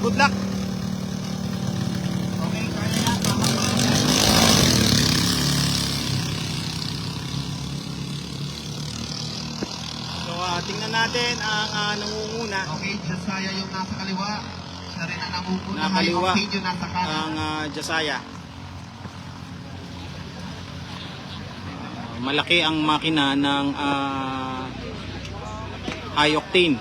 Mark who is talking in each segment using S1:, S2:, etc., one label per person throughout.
S1: good luck.
S2: Okay, kaya yan.
S1: So tingnan natin ang nangunguna.
S2: Okay, Josiah yung nasa kaliwa. Siya rin ang namumuna.
S1: Nakaliwa
S2: High Octane yung nasa kanan.
S1: ang Josiah. Malaki ang makina ng high octane.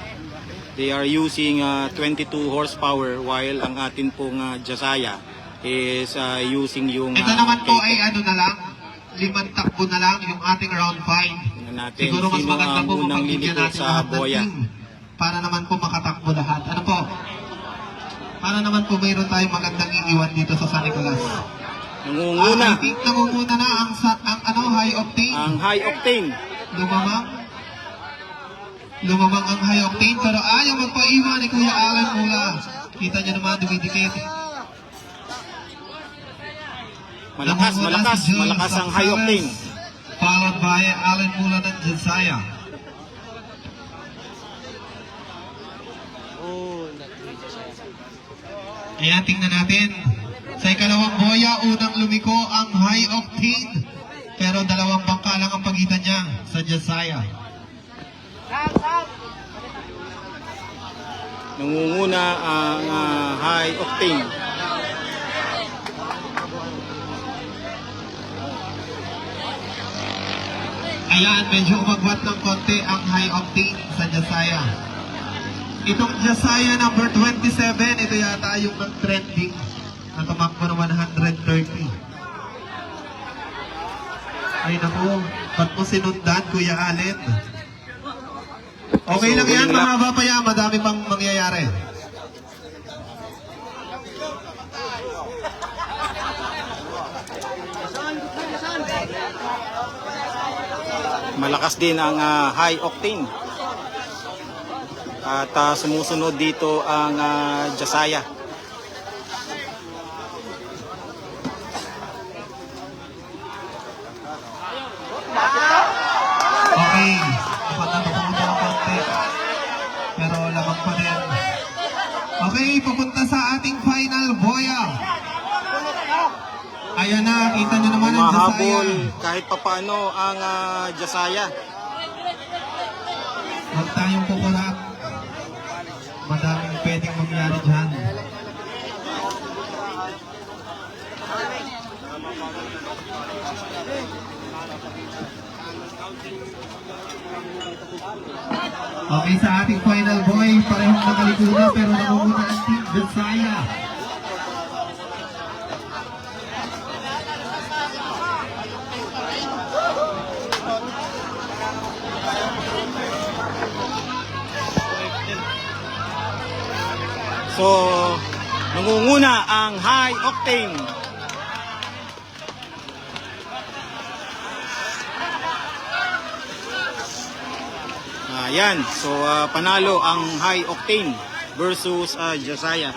S1: They are using 22 horsepower while ang atin pong Josiah is using yung
S2: Ito naman po
S1: K-Tech.
S2: ay ano na lang, 5 takbo na lang yung ating round 5.
S1: Tingnan natin
S2: Siguro mas
S1: sino
S2: maganda
S1: ang
S2: po
S1: unang
S2: mapagbigyan
S1: liliko
S2: natin
S1: sa
S2: lahat ng
S1: boya.
S2: team para naman po makatakbo lahat. Ano po? Para naman po mayroon tayong magandang iiwan dito sa San Nicolas.
S1: Nangunguna
S2: I think nangunguna na ang high octane.
S1: ang high octane.
S2: Lumamang ang high octane pero ayaw magpaiwan ni Kuya Alan Mula. Kita niyo naman dumidikit.
S1: Malakas ang high octane.
S2: Followed by Alan Mula ng Josiah. Kaya tingnan natin. Sa ikalawang boya, unang lumiko ang high octane. Pero dalawang bangka lang ang pagitan niya sa Josiah.
S1: Nangunguna ang high octane.
S2: Ayan, medyo umagwat ng konti ang high octane sa Josiah. Itong Josiah number 27, ito yata yung nag-trending na tumakbo ng 130. Ay naku, ba't mo sinundan, Kuya Allen? Okay
S1: So,
S2: lang yan,
S1: good luck.
S2: mahaba pa yan, madami pang mangyayari.
S1: Malakas din ang high octane. At sumusunod dito ang Josiah.
S2: Okay, papunta ng konti. Pero lamang pa din. Okay, papunta sa ating final boya. Ayan na, kita nyo naman ang
S1: Mahabol
S2: Josiah.
S1: kahit papaano ang Josiah.
S2: Huwag tayong kukurap. Madaming pwedeng mangyari dyan. Okay, sa ating final boy, parehong nakaliko na pero namumuna ang Team Josiah.
S1: So, nangunguna ang high octane. Ayan, so panalo ang high octane versus Josiah.